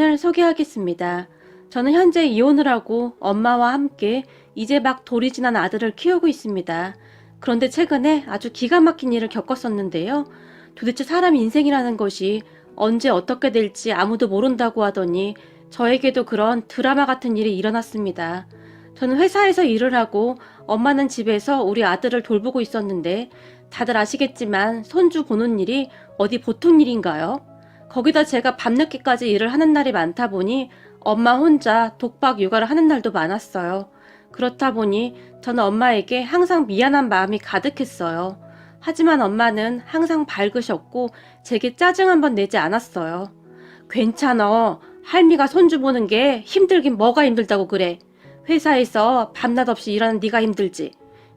오늘 소개하겠습니다. 저는 현재 이혼을 하고 엄마와 함께 이제 막 돌이 지난 아들을 키우고 있습니다. 그런데 최근에 아주 기가 막힌 일을 겪었었는데요. 도대체 사람 인생이라는 것이 언제 어떻게 될지 아무도 모른다고 하더니 저에게도 그런 드라마 같은 일이 일어났습니다. 저는 회사에서 일을 하고 엄마는 집에서 우리 아들을 돌보고 있었는데 다들 아시겠지만 손주 보는 일이 어디 보통 일인가요? 거기다 제가 밤늦게까지 일을 하는 날이 많다 보니 엄마 혼자 독박 육아를 하는 날도 많았어요. 그렇다 보니 저는 엄마에게 항상 미안한 마음이 가득했어요. 하지만 엄마는 항상 밝으셨고 제게 짜증 한 번 내지 않았어요. 괜찮아. 할미가 손주 보는 게 힘들긴 뭐가 힘들다고 그래. 회사에서 밤낮 없이 일하는 네가 힘들지.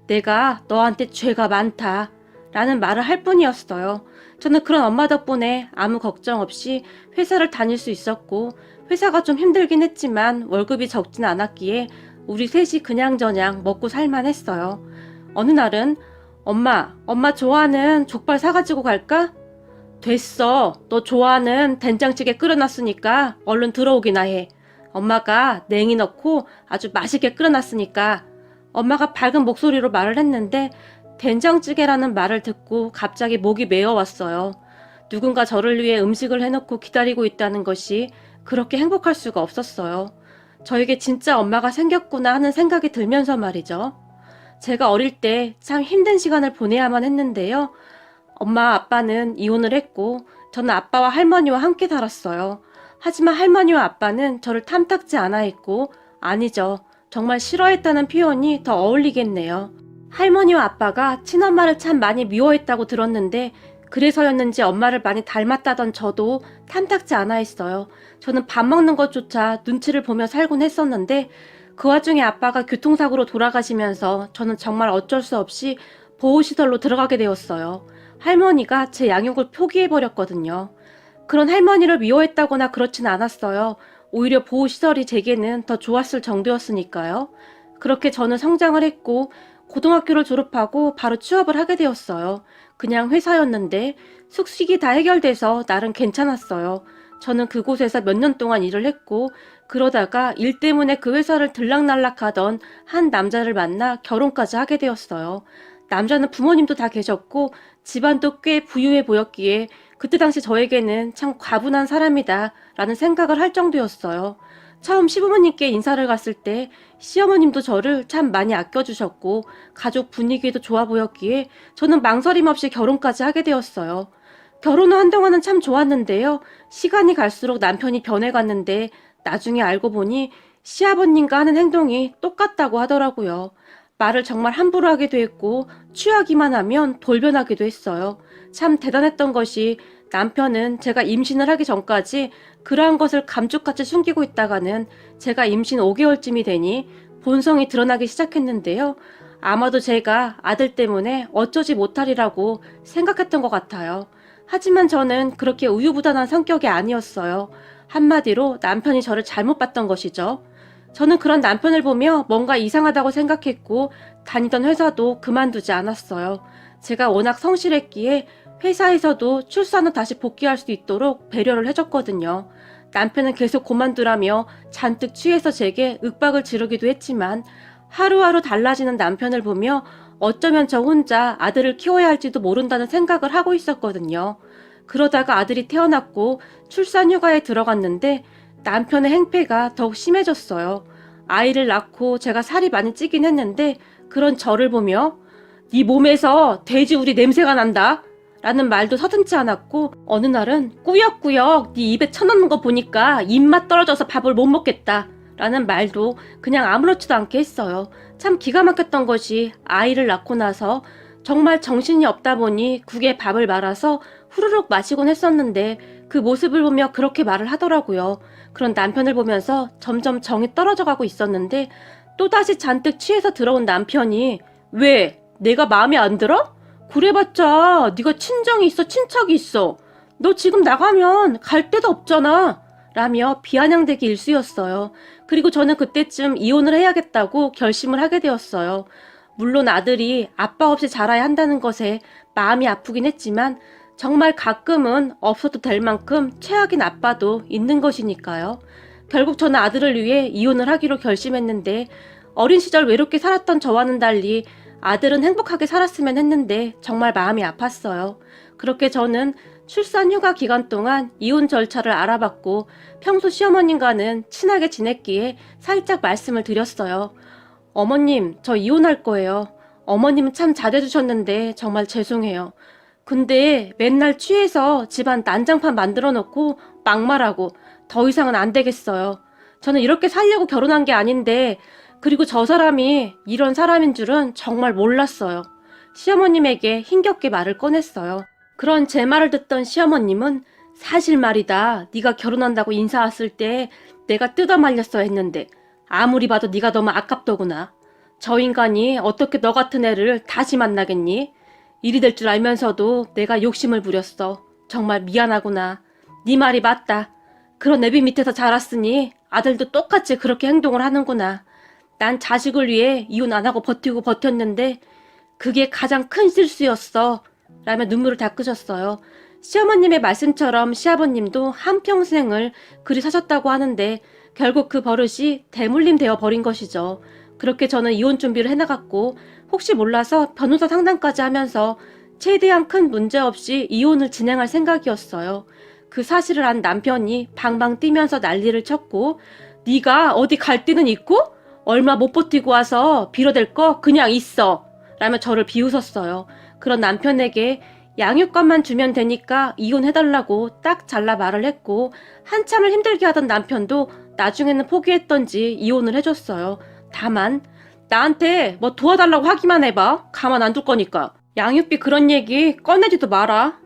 내가 너한테 죄가 많다. 라는 말을 할 뿐이었어요. 저는 그런 엄마 덕분에 아무 걱정 없이 회사를 다닐 수 있었고 회사가 좀 힘들긴 했지만 월급이 적진 않았기에 우리 셋이 그냥저냥 먹고 살만했어요. 어느 날은 엄마 좋아하는 족발 사가지고 갈까? 됐어. 너 좋아하는 된장찌개 끓여놨으니까 얼른 들어오기나 해. 엄마가 냉이 넣고 아주 맛있게 끓여놨으니까. 엄마가 밝은 목소리로 말을 했는데 된장찌개라는 말을 듣고 갑자기 목이 메어왔어요. 누군가 저를 위해 음식을 해놓고 기다리고 있다는 것이 그렇게 행복할 수가 없었어요. 저에게 진짜 엄마가 생겼구나 하는 생각이 들면서 말이죠. 제가 어릴 때 참 힘든 시간을 보내야만 했는데요. 엄마 아빠는 이혼을 했고 저는 아빠와 할머니와 함께 살았어요. 하지만 할머니와 아빠는 저를 탐탁지 않아 했고 아니죠. 정말 싫어했다는 표현이 더 어울리겠네요. 할머니와 아빠가 친엄마를 참 많이 미워했다고 들었는데 그래서였는지 엄마를 많이 닮았다던 저도 탐탁지 않아 했어요. 저는 밥 먹는 것조차 눈치를 보며 살곤 했었는데 그 와중에 아빠가 교통사고로 돌아가시면서 저는 정말 어쩔 수 없이 보호시설로 들어가게 되었어요. 할머니가 제 양육을 포기해버렸거든요. 그런 할머니를 미워했다거나 그렇진 않았어요. 오히려 보호시설이 제게는 더 좋았을 정도였으니까요. 그렇게 저는 성장을 했고 고등학교를 졸업하고 바로 취업을 하게 되었어요. 그냥 회사였는데 숙식이 다 해결돼서 나름 괜찮았어요. 저는 그곳에서 몇 년 동안 일을 했고 그러다가 일 때문에 그 회사를 들락날락하던 한 남자를 만나 결혼까지 하게 되었어요. 남자는 부모님도 다 계셨고 집안도 꽤 부유해 보였기에 그때 당시 저에게는 참 과분한 사람이다 라는 생각을 할 정도였어요. 처음 시부모님께 인사를 갔을 때 시어머님도 저를 참 많이 아껴주셨고 가족 분위기도 좋아 보였기에 저는 망설임 없이 결혼까지 하게 되었어요. 결혼 후 한동안은 참 좋았는데요. 시간이 갈수록 남편이 변해갔는데 나중에 알고 보니 시아버님과 하는 행동이 똑같다고 하더라고요. 말을 정말 함부로 하기도 했고 취하기만 하면 돌변하기도 했어요. 참 대단했던 것이 남편은 제가 임신을 하기 전까지 그러한 것을 감쪽같이 숨기고 있다가는 제가 임신 5개월쯤이 되니 본성이 드러나기 시작했는데요. 아마도 제가 아들 때문에 어쩌지 못하리라고 생각했던 것 같아요. 하지만 저는 그렇게 우유부단한 성격이 아니었어요. 한마디로 남편이 저를 잘못 봤던 것이죠. 저는 그런 남편을 보며 뭔가 이상하다고 생각했고 다니던 회사도 그만두지 않았어요. 제가 워낙 성실했기에 회사에서도 출산 후 다시 복귀할 수 있도록 배려를 해줬거든요. 남편은 계속 그만두라며 잔뜩 취해서 제게 윽박을 지르기도 했지만 하루하루 달라지는 남편을 보며 어쩌면 저 혼자 아들을 키워야 할지도 모른다는 생각을 하고 있었거든요. 그러다가 아들이 태어났고 출산 휴가에 들어갔는데 남편의 행패가 더욱 심해졌어요. 아이를 낳고 제가 살이 많이 찌긴 했는데 그런 저를 보며 네 몸에서 돼지우리 냄새가 난다 라는 말도 서슴지 않았고 어느 날은 꾸역꾸역 네 입에 쳐넣는 거 보니까 입맛 떨어져서 밥을 못 먹겠다 라는 말도 그냥 아무렇지도 않게 했어요. 참 기가 막혔던 것이 아이를 낳고 나서 정말 정신이 없다 보니 국에 밥을 말아서 후루룩 마시곤 했었는데 그 모습을 보며 그렇게 말을 하더라고요. 그런 남편을 보면서 점점 정이 떨어져 가고 있었는데 또다시 잔뜩 취해서 들어온 남편이 왜? 내가 마음에 안 들어? 그래봤자 네가 친정이 있어 친척이 있어. 너 지금 나가면 갈 데도 없잖아. 라며 비아냥대기 일쑤였어요. 그리고 저는 그때쯤 이혼을 해야겠다고 결심을 하게 되었어요. 물론 아들이 아빠 없이 자라야 한다는 것에 마음이 아프긴 했지만 정말 가끔은 없어도 될 만큼 최악인 아빠도 있는 것이니까요. 결국 저는 아들을 위해 이혼을 하기로 결심했는데 어린 시절 외롭게 살았던 저와는 달리 아들은 행복하게 살았으면 했는데 정말 마음이 아팠어요. 그렇게 저는 출산 휴가 기간 동안 이혼 절차를 알아봤고 평소 시어머님과는 친하게 지냈기에 살짝 말씀을 드렸어요. 어머님, 저 이혼할 거예요. 어머님은 참 잘해주셨는데 정말 죄송해요. 근데 맨날 취해서 집안 난장판 만들어 놓고 막말하고 더 이상은 안 되겠어요. 저는 이렇게 살려고 결혼한 게 아닌데 그리고 저 사람이 이런 사람인 줄은 정말 몰랐어요. 시어머님에게 힘겹게 말을 꺼냈어요. 그런 제 말을 듣던 시어머님은 사실 말이다. 네가 결혼한다고 인사 왔을 때 내가 뜯어말렸어야 했는데 아무리 봐도 네가 너무 아깝더구나. 저 인간이 어떻게 너 같은 애를 다시 만나겠니? 일이 될 줄 알면서도 내가 욕심을 부렸어. 정말 미안하구나. 네 말이 맞다. 그런 애비 밑에서 자랐으니 아들도 똑같이 그렇게 행동을 하는구나. 난 자식을 위해 이혼 안 하고 버티고 버텼는데 그게 가장 큰 실수였어. 라며 눈물을 닦으셨어요. 시어머님의 말씀처럼 시아버님도 한평생을 그리 사셨다고 하는데 결국 그 버릇이 대물림 되어 버린 것이죠. 그렇게 저는 이혼 준비를 해나갔고 혹시 몰라서 변호사 상담까지 하면서 최대한 큰 문제 없이 이혼을 진행할 생각이었어요. 그 사실을 안 남편이 방방 뛰면서 난리를 쳤고 네가 어디 갈 데는 있고? 얼마 못 버티고 와서 빌어댈 거 그냥 있어. 라며 저를 비웃었어요. 그런 남편에게 양육권만 주면 되니까 이혼해달라고 딱 잘라 말을 했고 한참을 힘들게 하던 남편도 나중에는 포기했던지 이혼을 해줬어요. 다만 나한테 뭐 도와달라고 하기만 해봐. 가만 안 둘 거니까. 양육비 그런 얘기 꺼내지도 마라.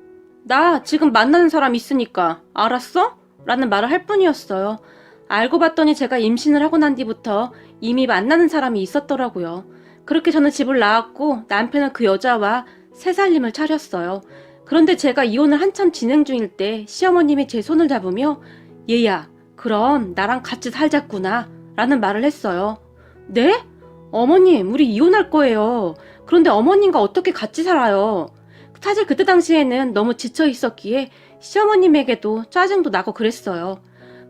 나 지금 만나는 사람 있으니까 알았어? 라는 말을 할 뿐이었어요. 알고 봤더니 제가 임신을 하고 난 뒤부터 이미 만나는 사람이 있었더라고요. 그렇게 저는 집을 나왔고 남편은 그 여자와 새 살림을 차렸어요. 그런데 제가 이혼을 한참 진행 중일 때 시어머님이 제 손을 잡으며 얘야, 그럼 나랑 같이 살자꾸나 라는 말을 했어요. 네? 어머님, 우리 이혼할 거예요. 그런데 어머님과 어떻게 같이 살아요? 사실 그때 당시에는 너무 지쳐 있었기에 시어머님에게도 짜증도 나고 그랬어요.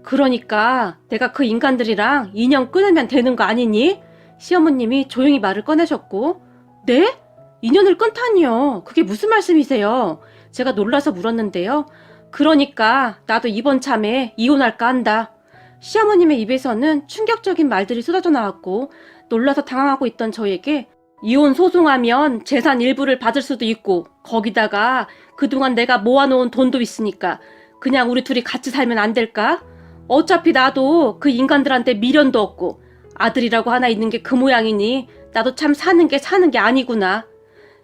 그러니까 내가 그 인간들이랑 인연 끊으면 되는 거 아니니? 시어머님이 조용히 말을 꺼내셨고 네? 인연을 끊다니요. 그게 무슨 말씀이세요? 제가 놀라서 물었는데요. 그러니까 나도 이번 참에 이혼할까 한다. 시어머님의 입에서는 충격적인 말들이 쏟아져 나왔고 놀라서 당황하고 있던 저에게 이혼 소송하면 재산 일부를 받을 수도 있고 거기다가 그동안 내가 모아놓은 돈도 있으니까 그냥 우리 둘이 같이 살면 안 될까? 어차피 나도 그 인간들한테 미련도 없고 아들이라고 하나 있는 게 그 모양이니 나도 참 사는 게 아니구나.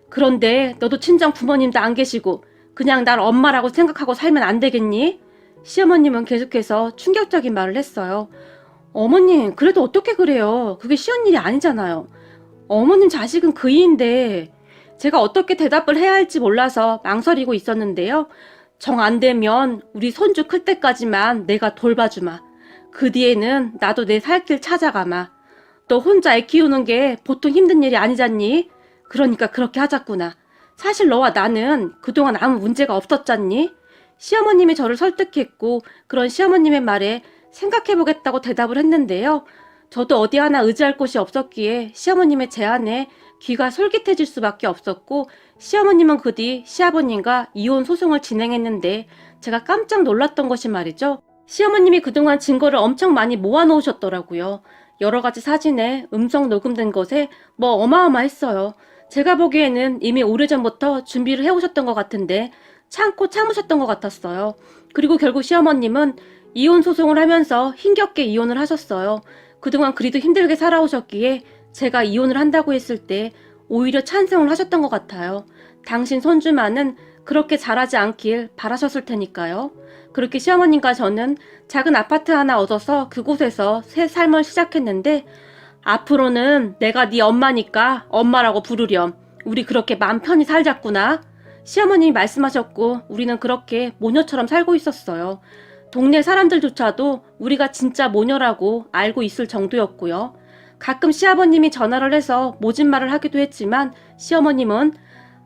그런데 너도 친정 부모님도 안 계시고 그냥 날 엄마라고 생각하고 살면 안 되겠니? 시어머님은 계속해서 충격적인 말을 했어요. 어머님, 그래도 어떻게 그래요? 그게 쉬운 일이 아니잖아요. 어머님 자식은 그이인데 제가 어떻게 대답을 해야 할지 몰라서 망설이고 있었는데요. 정 안 되면 우리 손주 클 때까지만 내가 돌봐주마. 그 뒤에는 나도 내 살 길 찾아가마. 너 혼자 애 키우는 게 보통 힘든 일이 아니잖니? 그러니까 그렇게 하자꾸나. 사실 너와 나는 그동안 아무 문제가 없었잖니? 시어머님이 저를 설득했고 그런 시어머님의 말에 생각해보겠다고 대답을 했는데요. 저도 어디 하나 의지할 곳이 없었기에 시어머님의 제안에 귀가 솔깃해질 수밖에 없었고 시어머님은 그 뒤 시아버님과 이혼 소송을 진행했는데 제가 깜짝 놀랐던 것이 말이죠. 시어머님이 그동안 증거를 엄청 많이 모아놓으셨더라고요. 여러 가지 사진에 음성 녹음된 것에 뭐 어마어마했어요. 제가 보기에는 이미 오래전부터 준비를 해오셨던 것 같은데 참고 참으셨던 것 같았어요. 그리고 결국 시어머님은 이혼 소송을 하면서 힘겹게 이혼을 하셨어요. 그동안 그리도 힘들게 살아오셨기에 제가 이혼을 한다고 했을 때 오히려 찬성을 하셨던 것 같아요. 당신 손주만은 그렇게 잘하지 않길 바라셨을 테니까요. 그렇게 시어머님과 저는 작은 아파트 하나 얻어서 그곳에서 새 삶을 시작했는데 앞으로는 내가 네 엄마니까 엄마라고 부르렴. 우리 그렇게 맘 편히 살자꾸나. 시어머님이 말씀하셨고 우리는 그렇게 모녀처럼 살고 있었어요. 동네 사람들조차도 우리가 진짜 모녀라고 알고 있을 정도였고요. 가끔 시아버님이 전화를 해서 모진 말을 하기도 했지만 시어머님은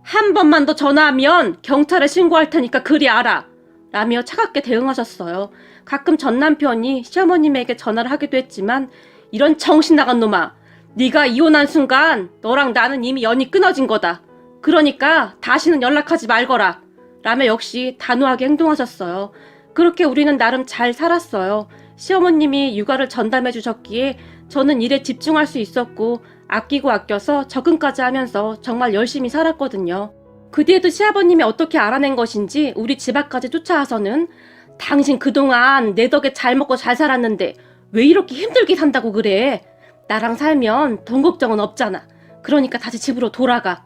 한 번만 더 전화하면 경찰에 신고할 테니까 그리 알아. 라며 차갑게 대응하셨어요. 가끔 전 남편이 시어머님에게 전화를 하기도 했지만 이런 정신 나간 놈아. 네가 이혼한 순간 너랑 나는 이미 연이 끊어진 거다. 그러니까 다시는 연락하지 말거라. 라며 역시 단호하게 행동하셨어요. 그렇게 우리는 나름 잘 살았어요. 시어머님이 육아를 전담해 주셨기에 저는 일에 집중할 수 있었고 아끼고 아껴서 적응까지 하면서 정말 열심히 살았거든요. 그 뒤에도 시아버님이 어떻게 알아낸 것인지 우리 집 앞까지 쫓아와서는 당신 그동안 내 덕에 잘 먹고 잘 살았는데 왜 이렇게 힘들게 산다고 그래? 나랑 살면 돈 걱정은 없잖아. 그러니까 다시 집으로 돌아가.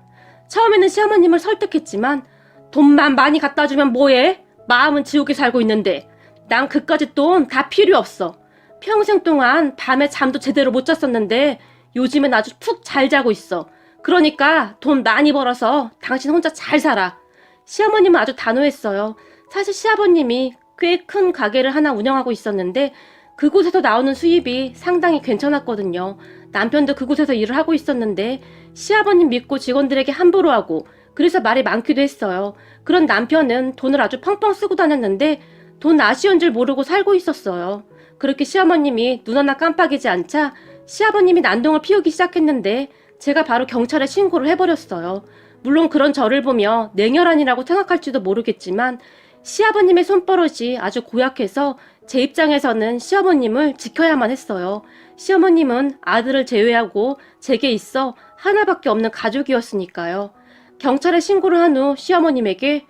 처음에는 시어머님을 설득했지만 돈만 많이 갖다 주면 뭐해? 마음은 지옥에 살고 있는데 난 그까짓 돈 다 필요 없어. 평생 동안 밤에 잠도 제대로 못 잤었는데 요즘엔 아주 푹 잘 자고 있어. 그러니까 돈 많이 벌어서 당신 혼자 잘 살아. 시어머님은 아주 단호했어요. 사실 시아버님이 꽤 큰 가게를 하나 운영하고 있었는데 그곳에서 나오는 수입이 상당히 괜찮았거든요. 남편도 그곳에서 일을 하고 있었는데 시아버님 믿고 직원들에게 함부로 하고 그래서 말이 많기도 했어요. 그런 남편은 돈을 아주 펑펑 쓰고 다녔는데 돈 아쉬운 줄 모르고 살고 있었어요. 그렇게 시어머님이 눈 하나 깜빡이지 않자 시아버님이 난동을 피우기 시작했는데 제가 바로 경찰에 신고를 해버렸어요. 물론 그런 저를 보며 냉혈한이라고 생각할지도 모르겠지만 시아버님의 손버릇이 아주 고약해서 제 입장에서는 시어머님을 지켜야만 했어요. 시어머님은 아들을 제외하고 제게 있어 하나밖에 없는 가족이었으니까요. 경찰에 신고를 한 후 시어머님에게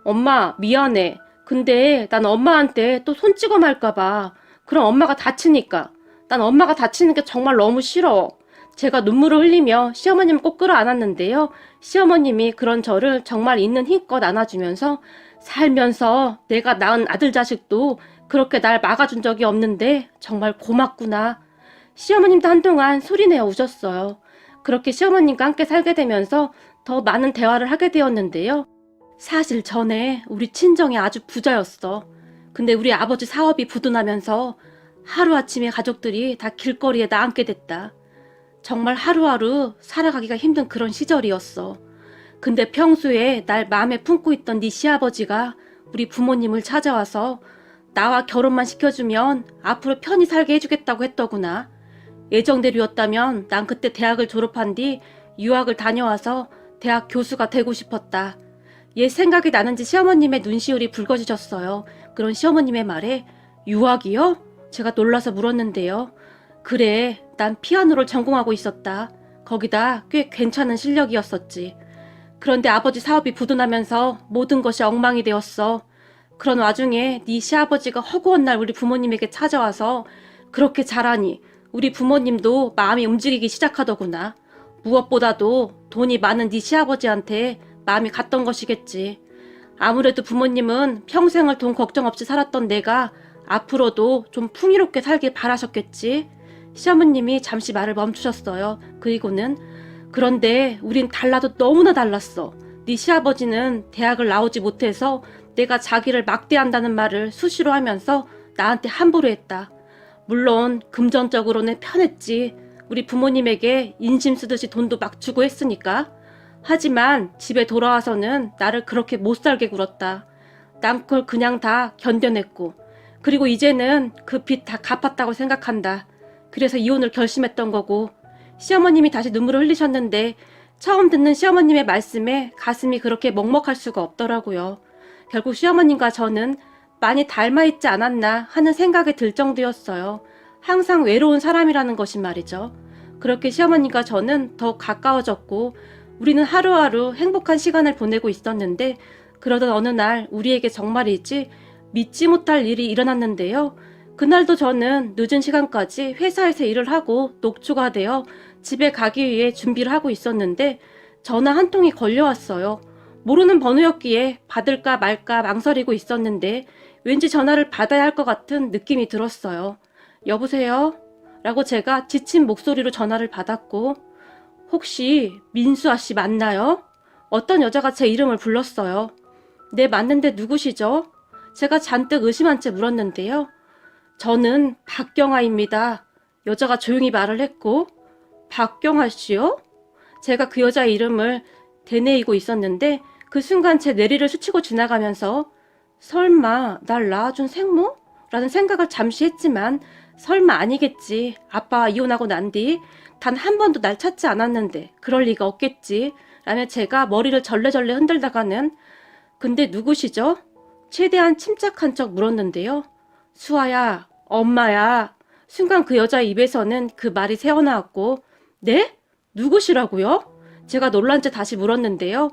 엄마 미안해. 근데 난 엄마한테 또 손 찍어 말까봐. 그럼 엄마가 다치니까. 난 엄마가 다치는 게 정말 너무 싫어. 제가 눈물을 흘리며 시어머님을 꼭 끌어안았는데요. 시어머님이 그런 저를 정말 있는 힘껏 안아주면서 살면서 내가 낳은 아들 자식도 그렇게 날 막아준 적이 없는데 정말 고맙구나. 시어머님도 한동안 소리내어 우셨어요. 그렇게 시어머님과 함께 살게 되면서 더 많은 대화를 하게 되었는데요. 사실 전에 우리 친정이 아주 부자였어. 근데 우리 아버지 사업이 부도나면서 하루아침에 가족들이 다 길거리에 나앉게 됐다. 정말 하루하루 살아가기가 힘든 그런 시절이었어. 근데 평소에 날 마음에 품고 있던 네 시아버지가 우리 부모님을 찾아와서 나와 결혼만 시켜주면 앞으로 편히 살게 해주겠다고 했더구나. 예정대로였다면 난 그때 대학을 졸업한 뒤 유학을 다녀와서 대학 교수가 되고 싶었다. 옛 생각이 나는지 시어머님의 눈시울이 붉어지셨어요. 그런 시어머님의 말에 유학이요? 제가 놀라서 물었는데요. 그래, 난 피아노를 전공하고 있었다. 거기다 꽤 괜찮은 실력이었었지. 그런데 아버지 사업이 부도나면서 모든 것이 엉망이 되었어. 그런 와중에 네 시아버지가 허구한 날 우리 부모님에게 찾아와서 그렇게 잘하니 우리 부모님도 마음이 움직이기 시작하더구나. 무엇보다도 돈이 많은 네 시아버지한테 마음이 갔던 것이겠지. 아무래도 부모님은 평생을 돈 걱정 없이 살았던 내가 앞으로도 좀 풍요롭게 살길 바라셨겠지. 시어머님이 잠시 말을 멈추셨어요. 그리고는 그런데 우린 달라도 너무나 달랐어. 네 시아버지는 대학을 나오지 못해서 내가 자기를 막대한다는 말을 수시로 하면서 나한테 함부로 했다. 물론 금전적으로는 편했지. 우리 부모님에게 인심 쓰듯이 돈도 막 주고 했으니까. 하지만 집에 돌아와서는 나를 그렇게 못살게 굴었다. 난 그걸 그냥 다 견뎌냈고 그리고 이제는 그 빚 다 갚았다고 생각한다. 그래서 이혼을 결심했던 거고. 시어머님이 다시 눈물을 흘리셨는데 처음 듣는 시어머님의 말씀에 가슴이 그렇게 먹먹할 수가 없더라고요. 결국 시어머님과 저는 많이 닮아있지 않았나 하는 생각이 들 정도였어요. 항상 외로운 사람이라는 것이 말이죠. 그렇게 시어머님과 저는 더 가까워졌고 우리는 하루하루 행복한 시간을 보내고 있었는데 그러던 어느 날 우리에게 정말이지 믿지 못할 일이 일어났는데요. 그날도 저는 늦은 시간까지 회사에서 일을 하고 녹초가 되어 집에 가기 위해 준비를 하고 있었는데 전화 한 통이 걸려왔어요. 모르는 번호였기에 받을까 말까 망설이고 있었는데 왠지 전화를 받아야 할 것 같은 느낌이 들었어요. 여보세요? 라고 제가 지친 목소리로 전화를 받았고 혹시 민수아 씨 맞나요? 어떤 여자가 제 이름을 불렀어요. 네, 맞는데 누구시죠? 제가 잔뜩 의심한 채 물었는데요. 저는 박경아입니다. 여자가 조용히 말을 했고 박경아 씨요? 제가 그 여자의 이름을 되뇌이고 있었는데 그 순간 제 내리를 스치고 지나가면서 설마 날 낳아준 생모? 라는 생각을 잠시 했지만 설마 아니겠지. 아빠와 이혼하고 난 뒤 단 한 번도 날 찾지 않았는데 그럴 리가 없겠지. 라며 제가 머리를 절레절레 흔들다가는 근데 누구시죠? 최대한 침착한 척 물었는데요. 수아야, 엄마야. 순간 그 여자의 입에서는 그 말이 새어나왔고 네? 누구시라고요? 제가 놀란 채 다시 물었는데요.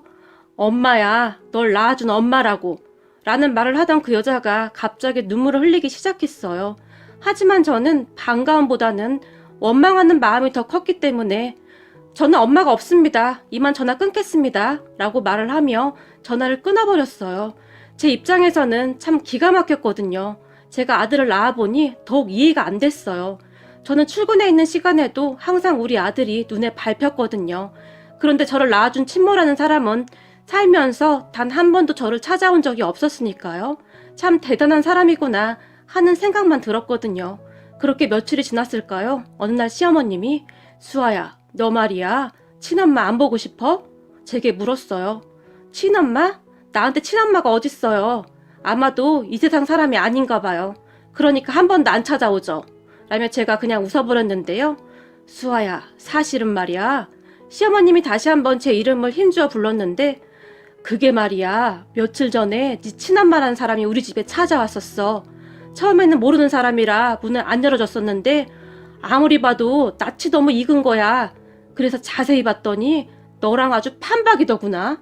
엄마야, 널 낳아준 엄마라고. 라는 말을 하던 그 여자가 갑자기 눈물을 흘리기 시작했어요. 하지만 저는 반가움보다는 원망하는 마음이 더 컸기 때문에 저는 엄마가 없습니다. 이만 전화 끊겠습니다. 라고 말을 하며 전화를 끊어버렸어요. 제 입장에서는 참 기가 막혔거든요. 제가 아들을 낳아보니 더욱 이해가 안 됐어요. 저는 출근해 있는 시간에도 항상 우리 아들이 눈에 밟혔거든요. 그런데 저를 낳아준 친모라는 사람은 살면서 단 한 번도 저를 찾아온 적이 없었으니까요. 참 대단한 사람이구나 하는 생각만 들었거든요. 그렇게 며칠이 지났을까요? 어느 날 시어머님이 수아야, 너 말이야 친엄마 안 보고 싶어? 제게 물었어요. 친엄마? 나한테 친엄마가 어딨어요. 아마도 이 세상 사람이 아닌가 봐요. 그러니까 한 번도 안 찾아오죠. 라며 제가 그냥 웃어버렸는데요. 수아야, 사실은 말이야. 시어머님이 다시 한번 제 이름을 힘주어 불렀는데 그게 말이야. 며칠 전에 네 친엄마라는 사람이 우리 집에 찾아왔었어. 처음에는 모르는 사람이라 문을 안 열어줬었는데 아무리 봐도 낯이 너무 익은 거야. 그래서 자세히 봤더니 너랑 아주 판박이더구나.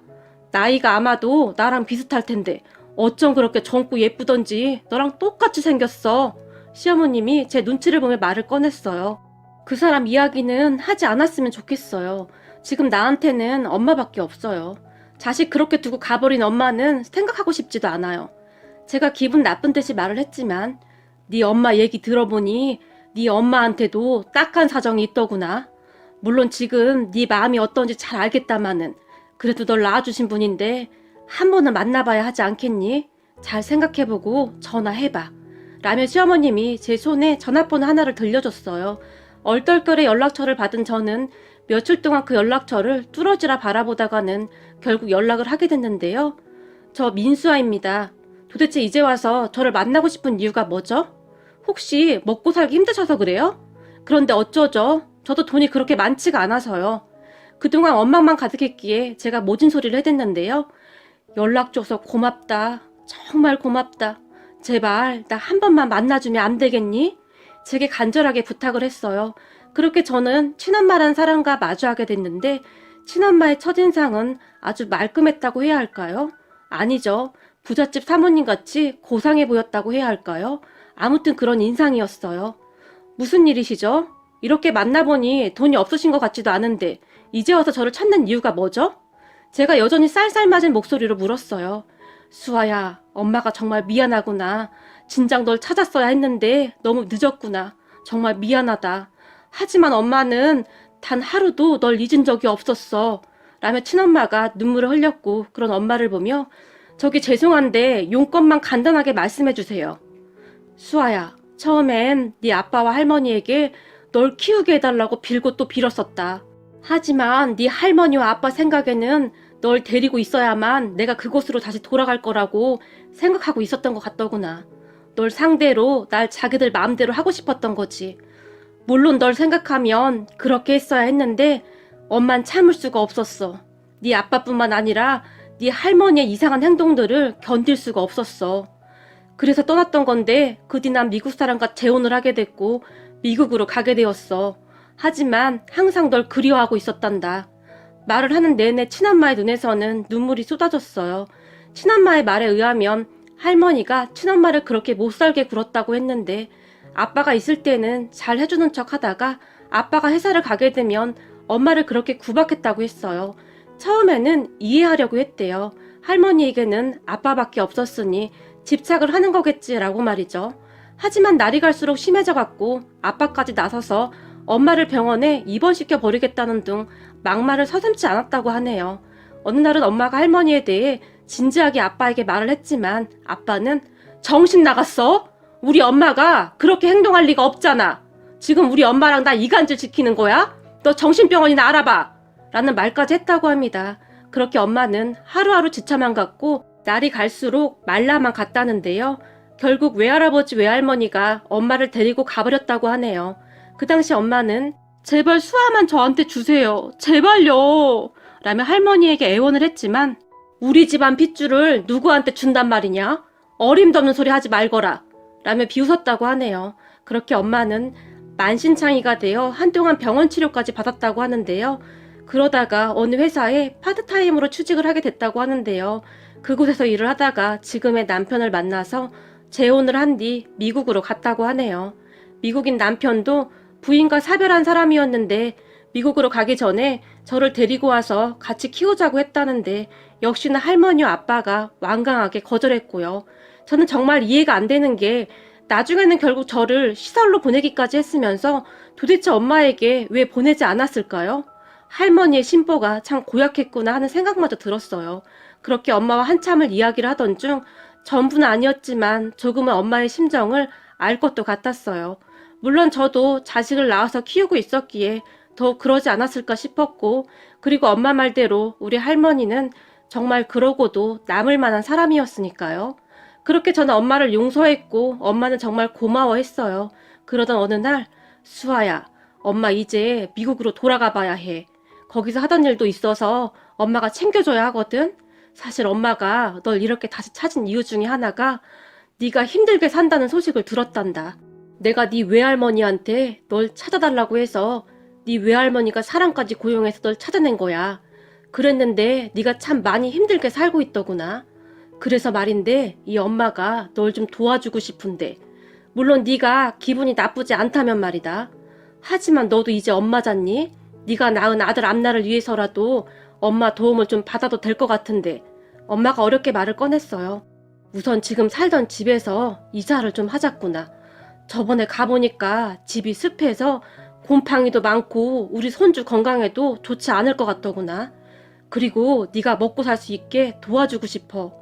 나이가 아마도 나랑 비슷할 텐데 어쩜 그렇게 젊고 예쁘던지 너랑 똑같이 생겼어. 시어머님이 제 눈치를 보며 말을 꺼냈어요. 그 사람 이야기는 하지 않았으면 좋겠어요. 지금 나한테는 엄마밖에 없어요. 자식 그렇게 두고 가버린 엄마는 생각하고 싶지도 않아요. 제가 기분 나쁜 듯이 말을 했지만 네 엄마 얘기 들어보니 네 엄마한테도 딱한 사정이 있더구나. 물론 지금 네 마음이 어떤지 잘 알겠다마는 그래도 널 낳아주신 분인데 한 번은 만나봐야 하지 않겠니? 잘 생각해보고 전화해봐. 라며 시어머님이 제 손에 전화번호 하나를 들려줬어요. 얼떨결에 연락처를 받은 저는 며칠 동안 그 연락처를 뚫어지라 바라보다가는 결국 연락을 하게 됐는데요. 저 민수아입니다. 도대체 이제 와서 저를 만나고 싶은 이유가 뭐죠? 혹시 먹고 살기 힘드셔서 그래요? 그런데 어쩌죠? 저도 돈이 그렇게 많지가 않아서요. 그동안 원망만 가득했기에 제가 모진 소리를 해댔는데요. 연락 줘서 고맙다. 정말 고맙다. 제발 나 한 번만 만나주면 안 되겠니? 제게 간절하게 부탁을 했어요. 그렇게 저는 친엄마란 사람과 마주하게 됐는데 친엄마의 첫인상은 아주 말끔했다고 해야 할까요? 아니죠. 부잣집 사모님같이 고상해 보였다고 해야 할까요? 아무튼 그런 인상이었어요. 무슨 일이시죠? 이렇게 만나보니 돈이 없으신 것 같지도 않은데 이제 와서 저를 찾는 이유가 뭐죠? 제가 여전히 쌀쌀맞은 목소리로 물었어요. 수아야, 엄마가 정말 미안하구나. 진작 널 찾았어야 했는데 너무 늦었구나. 정말 미안하다. 하지만 엄마는 단 하루도 널 잊은 적이 없었어. 라며 친엄마가 눈물을 흘렸고 그런 엄마를 보며 저기 죄송한데 용건만 간단하게 말씀해 주세요. 수아야, 처음엔 네 아빠와 할머니에게 널 키우게 해달라고 빌고 또 빌었었다. 하지만 네 할머니와 아빠 생각에는 널 데리고 있어야만 내가 그곳으로 다시 돌아갈 거라고 생각하고 있었던 것 같더구나. 널 상대로 날 자기들 마음대로 하고 싶었던 거지. 물론 널 생각하면 그렇게 했어야 했는데 엄만 참을 수가 없었어. 네 아빠뿐만 아니라 네 할머니의 이상한 행동들을 견딜 수가 없었어. 그래서 떠났던 건데 그 뒤 난 미국 사람과 재혼을 하게 됐고 미국으로 가게 되었어. 하지만 항상 널 그리워하고 있었단다. 말을 하는 내내 친엄마의 눈에서는 눈물이 쏟아졌어요. 친엄마의 말에 의하면 할머니가 친엄마를 그렇게 못살게 굴었다고 했는데 아빠가 있을 때는 잘 해주는 척 하다가 아빠가 회사를 가게 되면 엄마를 그렇게 구박했다고 했어요. 처음에는 이해하려고 했대요. 할머니에게는 아빠밖에 없었으니 집착을 하는 거겠지라고 말이죠. 하지만 날이 갈수록 심해져갔고 아빠까지 나서서 엄마를 병원에 입원시켜 버리겠다는 등 막말을 서슴지 않았다고 하네요. 어느 날은 엄마가 할머니에 대해 진지하게 아빠에게 말을 했지만 아빠는 정신 나갔어? 우리 엄마가 그렇게 행동할 리가 없잖아. 지금 우리 엄마랑 나 이간질 지키는 거야? 너 정신병원이나 알아봐. 라는 말까지 했다고 합니다. 그렇게 엄마는 하루하루 지쳐만 갔고 날이 갈수록 말라만 갔다는데요. 결국 외할아버지 외할머니가 엄마를 데리고 가버렸다고 하네요. 그 당시 엄마는 제발 수아만 저한테 주세요. 제발요. 라며 할머니에게 애원을 했지만 우리 집안 핏줄을 누구한테 준단 말이냐? 어림도 없는 소리 하지 말거라. 라며 비웃었다고 하네요. 그렇게 엄마는 만신창이가 되어 한동안 병원 치료까지 받았다고 하는데요. 그러다가 어느 회사에 파트타임으로 취직을 하게 됐다고 하는데요. 그곳에서 일을 하다가 지금의 남편을 만나서 재혼을 한 뒤 미국으로 갔다고 하네요. 미국인 남편도 부인과 사별한 사람이었는데 미국으로 가기 전에 저를 데리고 와서 같이 키우자고 했다는데 역시나 할머니와 아빠가 완강하게 거절했고요. 저는 정말 이해가 안 되는 게 나중에는 결국 저를 시설로 보내기까지 했으면서 도대체 엄마에게 왜 보내지 않았을까요? 할머니의 심보가 참 고약했구나 하는 생각마저 들었어요. 그렇게 엄마와 한참을 이야기를 하던 중 전부는 아니었지만 조금은 엄마의 심정을 알 것도 같았어요. 물론 저도 자식을 낳아서 키우고 있었기에 더욱 그러지 않았을까 싶었고, 그리고 엄마 말대로 우리 할머니는 정말 그러고도 남을 만한 사람이었으니까요. 그렇게 저는 엄마를 용서했고 엄마는 정말 고마워했어요. 그러던 어느 날 수아야, 엄마 이제 미국으로 돌아가 봐야 해. 거기서 하던 일도 있어서 엄마가 챙겨줘야 하거든. 사실 엄마가 널 이렇게 다시 찾은 이유 중에 하나가 네가 힘들게 산다는 소식을 들었단다. 내가 네 외할머니한테 널 찾아달라고 해서 네 외할머니가 사람까지 고용해서 널 찾아낸 거야. 그랬는데 네가 참 많이 힘들게 살고 있더구나. 그래서 말인데 이 엄마가 널 좀 도와주고 싶은데, 물론 네가 기분이 나쁘지 않다면 말이다. 하지만 너도 이제 엄마잖니? 네가 낳은 아들 앞날을 위해서라도 엄마 도움을 좀 받아도 될 것 같은데. 엄마가 어렵게 말을 꺼냈어요. 우선 지금 살던 집에서 이사를 좀 하자꾸나. 저번에 가보니까 집이 습해서 곰팡이도 많고 우리 손주 건강에도 좋지 않을 것 같더구나. 그리고 네가 먹고 살 수 있게 도와주고 싶어.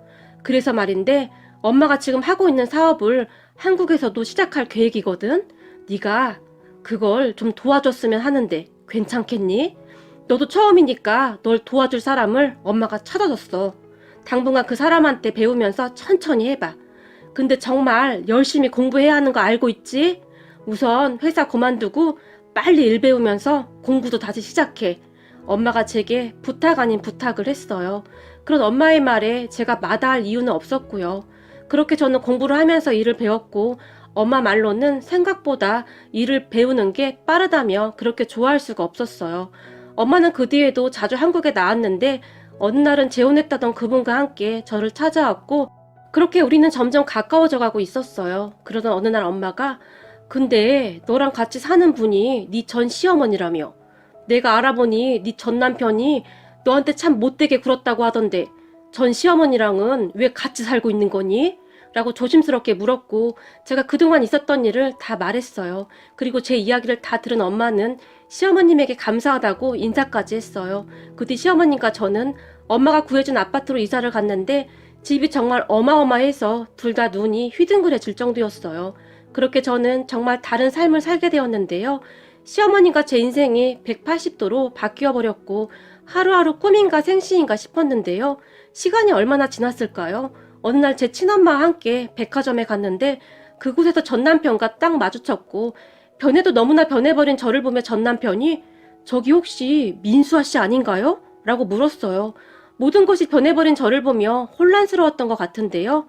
그래서 말인데 엄마가 지금 하고 있는 사업을 한국에서도 시작할 계획이거든. 네가 그걸 좀 도와줬으면 하는데 괜찮겠니? 너도 처음이니까 널 도와줄 사람을 엄마가 찾아줬어. 당분간 그 사람한테 배우면서 천천히 해봐. 근데 정말 열심히 공부해야 하는 거 알고 있지? 우선 회사 그만두고 빨리 일 배우면서 공부도 다시 시작해. 엄마가 제게 부탁 아닌 부탁을 했어요. 그런 엄마의 말에 제가 마다할 이유는 없었고요. 그렇게 저는 공부를 하면서 일을 배웠고 엄마 말로는 생각보다 일을 배우는 게 빠르다며 그렇게 좋아할 수가 없었어요. 엄마는 그 뒤에도 자주 한국에 나왔는데 어느 날은 재혼했다던 그분과 함께 저를 찾아왔고 그렇게 우리는 점점 가까워져 가고 있었어요. 그러던 어느 날 엄마가 근데 너랑 같이 사는 분이 네 전 시어머니라며. 내가 알아보니 네 전 남편이 너한테 참 못되게 굴었다고 하던데 전 시어머니랑은 왜 같이 살고 있는 거니? 라고 조심스럽게 물었고 제가 그동안 있었던 일을 다 말했어요. 그리고 제 이야기를 다 들은 엄마는 시어머님에게 감사하다고 인사까지 했어요. 그 뒤 시어머님과 저는 엄마가 구해준 아파트로 이사를 갔는데 집이 정말 어마어마해서 둘 다 눈이 휘둥그레질 정도였어요. 그렇게 저는 정말 다른 삶을 살게 되었는데요. 시어머님과 제 인생이 180도로 바뀌어 버렸고 하루하루 꿈인가 생시인가 싶었는데요. 시간이 얼마나 지났을까요? 어느 날 제 친엄마와 함께 백화점에 갔는데 그곳에서 전 남편과 딱 마주쳤고 변해도 너무나 변해버린 저를 보며 전 남편이 저기 혹시 민수아 씨 아닌가요? 라고 물었어요. 모든 것이 변해버린 저를 보며 혼란스러웠던 것 같은데요.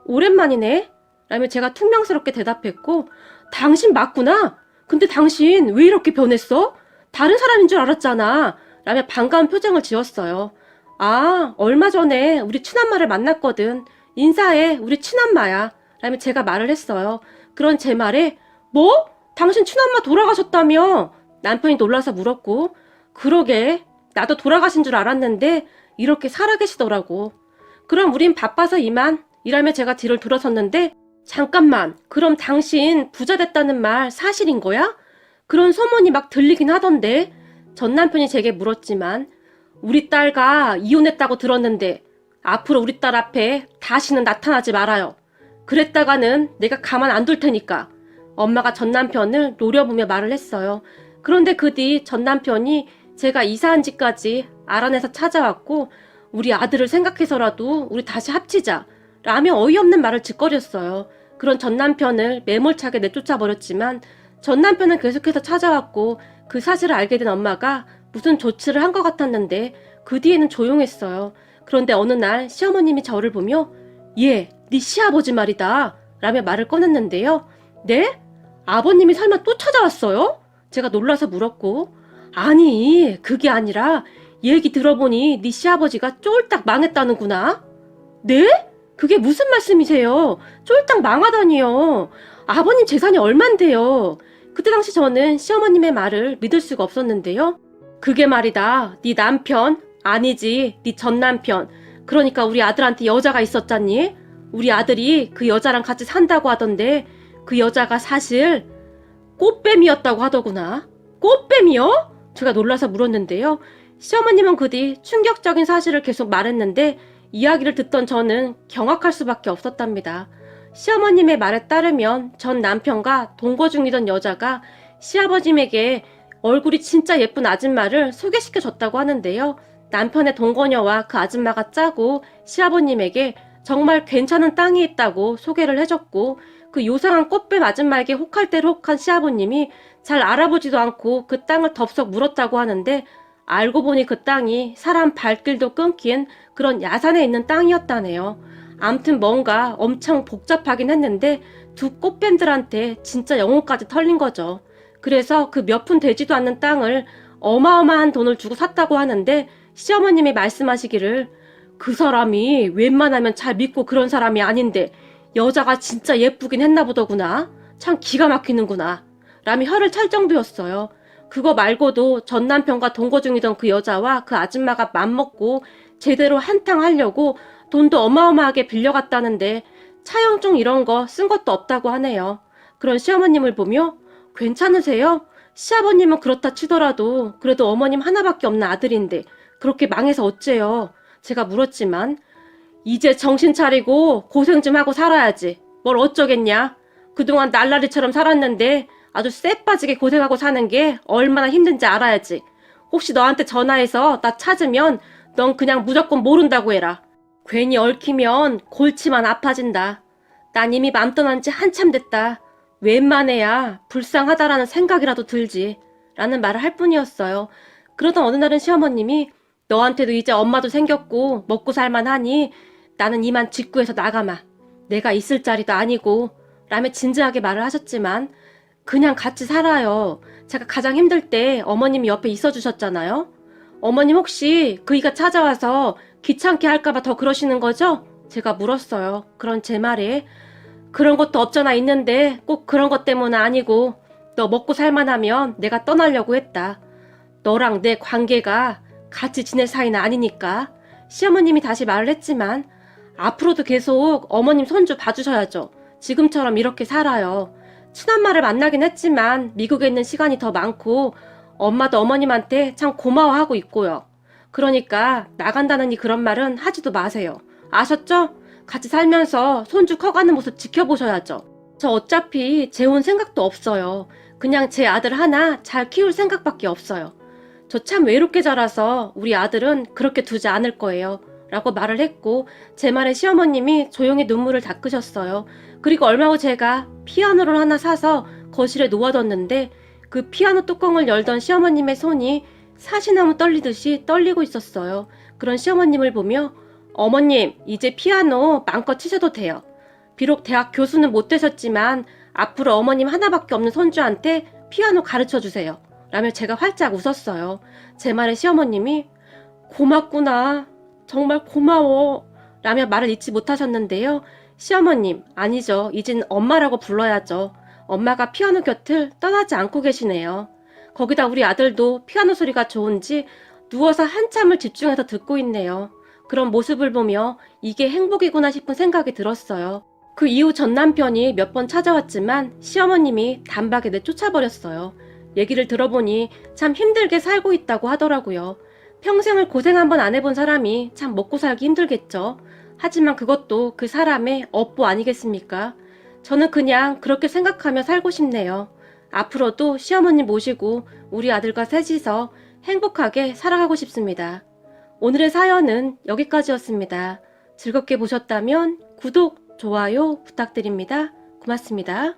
오랜만이네? 라며 제가 퉁명스럽게 대답했고 당신 맞구나? 근데 당신 왜 이렇게 변했어? 다른 사람인 줄 알았잖아. 라며 반가운 표정을 지었어요. 아, 얼마 전에 우리 친엄마를 만났거든. 인사해, 우리 친엄마야. 라며 제가 말을 했어요. 그런 제 말에 뭐? 당신 친엄마 돌아가셨다며? 남편이 놀라서 물었고 그러게, 나도 돌아가신 줄 알았는데 이렇게 살아계시더라고. 그럼 우린 바빠서 이만. 이라며 제가 뒤를 돌아섰는데 잠깐만, 그럼 당신 부자 됐다는 말 사실인 거야? 그런 소문이 막 들리긴 하던데. 전 남편이 제게 물었지만 우리 딸과 이혼했다고 들었는데 앞으로 우리 딸 앞에 다시는 나타나지 말아요. 그랬다가는 내가 가만 안 둘 테니까. 엄마가 전 남편을 노려보며 말을 했어요. 그런데 그 뒤 전 남편이 제가 이사한 지까지 알아내서 찾아왔고 우리 아들을 생각해서라도 우리 다시 합치자 라며 어이없는 말을 짓거렸어요. 그런 전 남편을 매몰차게 내쫓아버렸지만 전 남편은 계속해서 찾아왔고 그 사실을 알게 된 엄마가 무슨 조치를 한 것 같았는데 그 뒤에는 조용했어요. 그런데 어느 날 시어머님이 저를 보며 얘, 네 시아버지 말이다 라며 말을 꺼냈는데요. 네? 아버님이 설마 또 찾아왔어요? 제가 놀라서 물었고 아니 그게 아니라 얘기 들어보니 네 시아버지가 쫄딱 망했다는구나. 네? 그게 무슨 말씀이세요? 쫄딱 망하다니요. 아버님 재산이 얼만데요. 그때 당시 저는 시어머님의 말을 믿을 수가 없었는데요. 그게 말이다. 네 남편 아니지 네 전 남편. 그러니까 우리 아들한테 여자가 있었잖니. 우리 아들이 그 여자랑 같이 산다고 하던데 그 여자가 사실 꽃뱀이었다고 하더구나. 꽃뱀이요? 제가 놀라서 물었는데요. 시어머님은 그 뒤 충격적인 사실을 계속 말했는데 이야기를 듣던 저는 경악할 수밖에 없었답니다. 시어머님의 말에 따르면 전 남편과 동거 중이던 여자가 시아버님에게 얼굴이 진짜 예쁜 아줌마를 소개시켜줬다고 하는데요. 남편의 동거녀와 그 아줌마가 짜고 시아버님에게 정말 괜찮은 땅이 있다고 소개를 해줬고 그 요상한 꽃뱀 아줌마에게 혹할 대로 혹한 시아버님이 잘 알아보지도 않고 그 땅을 덥석 물었다고 하는데 알고 보니 그 땅이 사람 발길도 끊긴 그런 야산에 있는 땅이었다네요. 암튼 뭔가 엄청 복잡하긴 했는데 두 꽃뱀들한테 진짜 영혼까지 털린 거죠. 그래서 그 몇 푼 되지도 않는 땅을 어마어마한 돈을 주고 샀다고 하는데 시어머님이 말씀하시기를 그 사람이 웬만하면 잘 믿고 그런 사람이 아닌데 여자가 진짜 예쁘긴 했나 보더구나. 참 기가 막히는구나. 라며 혀를 찰 정도였어요. 그거 말고도 전 남편과 동거 중이던 그 여자와 그 아줌마가 맘먹고 제대로 한탕 하려고 돈도 어마어마하게 빌려갔다는데 차용증 이런 거 쓴 것도 없다고 하네요. 그런 시어머님을 보며 괜찮으세요? 시아버님은 그렇다 치더라도 그래도 어머님 하나밖에 없는 아들인데 그렇게 망해서 어째요? 제가 물었지만 이제 정신 차리고 고생 좀 하고 살아야지. 뭘 어쩌겠냐? 그동안 날라리처럼 살았는데 아주 쎄 빠지게 고생하고 사는 게 얼마나 힘든지 알아야지. 혹시 너한테 전화해서 나 찾으면 넌 그냥 무조건 모른다고 해라. 괜히 얽히면 골치만 아파진다. 난 이미 맘 떠난 지 한참 됐다. 웬만해야 불쌍하다라는 생각이라도 들지. 라는 말을 할 뿐이었어요. 그러던 어느 날은 시어머님이 너한테도 이제 엄마도 생겼고 먹고 살만하니 나는 이만 직구해서 나가마. 내가 있을 자리도 아니고 라며 진지하게 말을 하셨지만 그냥 같이 살아요. 제가 가장 힘들 때 어머님이 옆에 있어주셨잖아요. 어머님 혹시 그이가 찾아와서 귀찮게 할까봐 더 그러시는 거죠? 제가 물었어요. 그런 제 말에 그런 것도 없잖아 있는데 꼭 그런 것 때문은 아니고 너 먹고 살만하면 내가 떠나려고 했다. 너랑 내 관계가 같이 지낼 사이는 아니니까. 시어머님이 다시 말을 했지만 앞으로도 계속 어머님 손주 봐주셔야죠. 지금처럼 이렇게 살아요. 친엄마를 만나긴 했지만 미국에 있는 시간이 더 많고 엄마도 어머님한테 참 고마워하고 있고요. 그러니까 나간다느니 그런 말은 하지도 마세요. 아셨죠? 같이 살면서 손주 커가는 모습 지켜보셔야죠. 저 어차피 재혼 생각도 없어요. 그냥 제 아들 하나 잘 키울 생각밖에 없어요. 저 참 외롭게 자라서 우리 아들은 그렇게 두지 않을 거예요. 라고 말을 했고 제 말에 시어머님이 조용히 눈물을 닦으셨어요. 그리고 얼마 후 제가 피아노를 하나 사서 거실에 놓아뒀는데 그 피아노 뚜껑을 열던 시어머님의 손이 사시나무 떨리듯이 떨리고 있었어요. 그런 시어머님을 보며 어머님 이제 피아노 마음껏 치셔도 돼요. 비록 대학 교수는 못 되셨지만 앞으로 어머님 하나밖에 없는 손주한테 피아노 가르쳐주세요. 라며 제가 활짝 웃었어요. 제 말에 시어머님이 고맙구나. 정말 고마워. 라며 말을 잊지 못하셨는데요. 시어머님, 아니죠. 이젠 엄마라고 불러야죠. 엄마가 피아노 곁을 떠나지 않고 계시네요. 거기다 우리 아들도 피아노 소리가 좋은지 누워서 한참을 집중해서 듣고 있네요. 그런 모습을 보며 이게 행복이구나 싶은 생각이 들었어요. 그 이후 전 남편이 몇 번 찾아왔지만 시어머님이 단박에 내쫓아버렸어요. 얘기를 들어보니 참 힘들게 살고 있다고 하더라고요. 평생을 고생 한번 안 해본 사람이 참 먹고 살기 힘들겠죠. 하지만 그것도 그 사람의 업보 아니겠습니까? 저는 그냥 그렇게 생각하며 살고 싶네요. 앞으로도 시어머님 모시고 우리 아들과 셋이서 행복하게 살아가고 싶습니다. 오늘의 사연은 여기까지였습니다. 즐겁게 보셨다면 구독, 좋아요 부탁드립니다. 고맙습니다.